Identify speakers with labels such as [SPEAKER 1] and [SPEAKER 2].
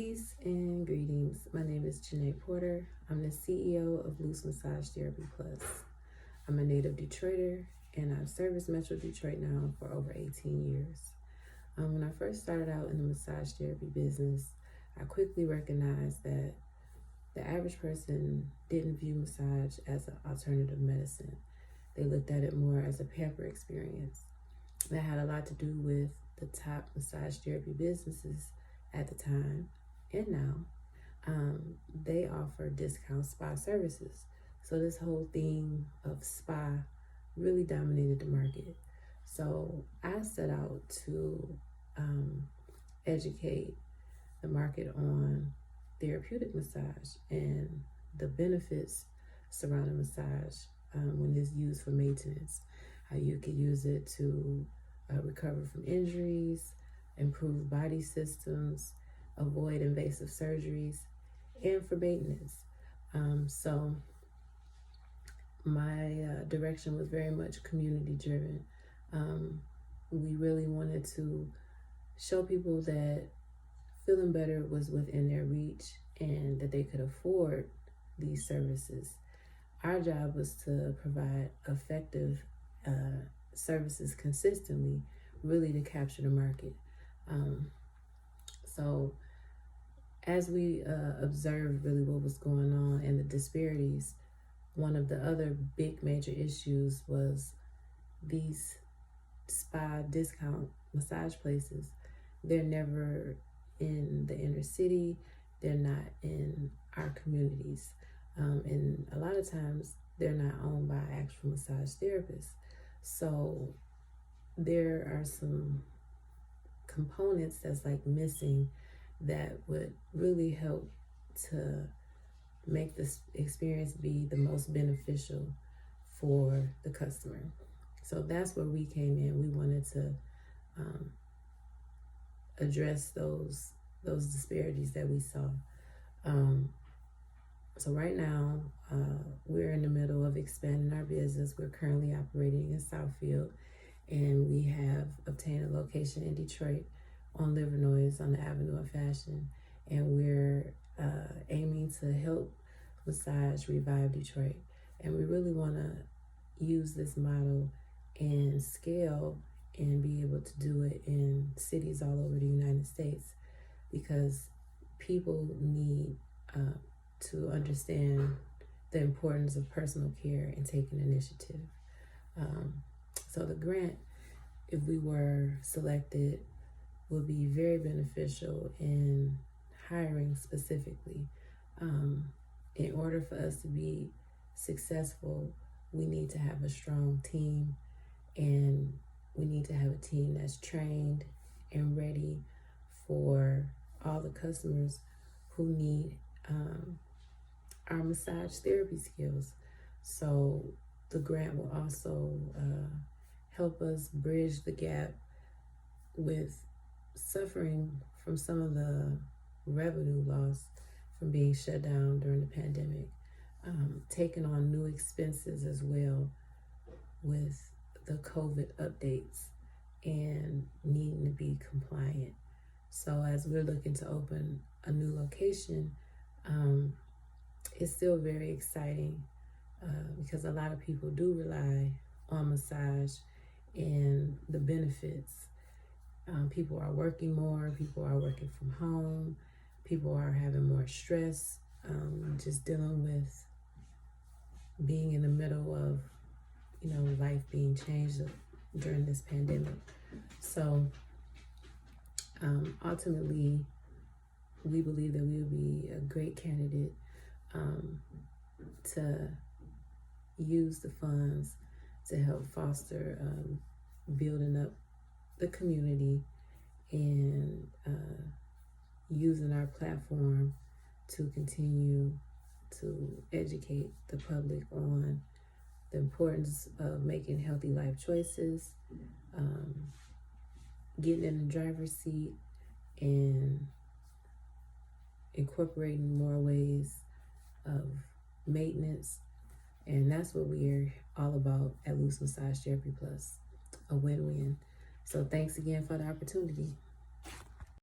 [SPEAKER 1] Peace and greetings. My name is Janae Porter. I'm the CEO of Loose Massage Therapy Plus. I'm a native Detroiter, and I've serviced Metro Detroit now for over 18 years. When I first started out in the massage therapy business, I quickly recognized that the average person didn't view massage as an alternative medicine. They looked at it more as a pamper experience. That had a lot to do with the top massage therapy businesses at the time and now. They offer discount spa services. So this whole thing of spa really dominated the market. So I set out to educate the market on therapeutic massage and the benefits surrounding massage when it's used for maintenance. How you can use it to recover from injuries, improve body systems, avoid invasive surgeries, and for maintenance. So my direction was very much community driven. We really wanted to show people that feeling better was within their reach and that they could afford these services. Our job was to provide effective services consistently, really to capture the market. So as we observed really what was going on and the disparities, one of the other big major issues was these spa discount massage places. They're never in the inner city. They're not in our communities. And a lot of times they're not owned by actual massage therapists. So there are some components that's like missing that would really help to make this experience be the most beneficial for the customer. So that's where we came in. We wanted to address those disparities that we saw. So right now, we're in the middle of expanding our business. We're currently operating in Southfield, and we have obtained a location in Detroit on Livernois on the Avenue of Fashion. And we're aiming to help massage revive Detroit. And we really want to use this model and scale and be able to do it in cities all over the United States, because people need to understand the importance of personal care and taking initiative. So the grant, if we were selected, would be very beneficial in hiring specifically. In order for us to be successful, we need to have a strong team, and we need to have a team that's trained and ready for all the customers who need our massage therapy skills. So the grant will also help us bridge the gap with suffering from some of the revenue loss from being shut down during the pandemic, taking on new expenses as well with the COVID updates and needing to be compliant. So as we're looking to open a new location, it's still very exciting because a lot of people do rely on massage and the benefits. People are working more, people are working from home, people are having more stress, just dealing with being in the middle of, life being changed during this pandemic. So ultimately, we believe that we will be a great candidate to use the funds to help foster building up the community and using our platform to continue to educate the public on the importance of making healthy life choices, getting in the driver's seat, and incorporating more ways of maintenance. And that's what we're all about at Loose Massage Therapy Plus, a win-win. So thanks again for the opportunity.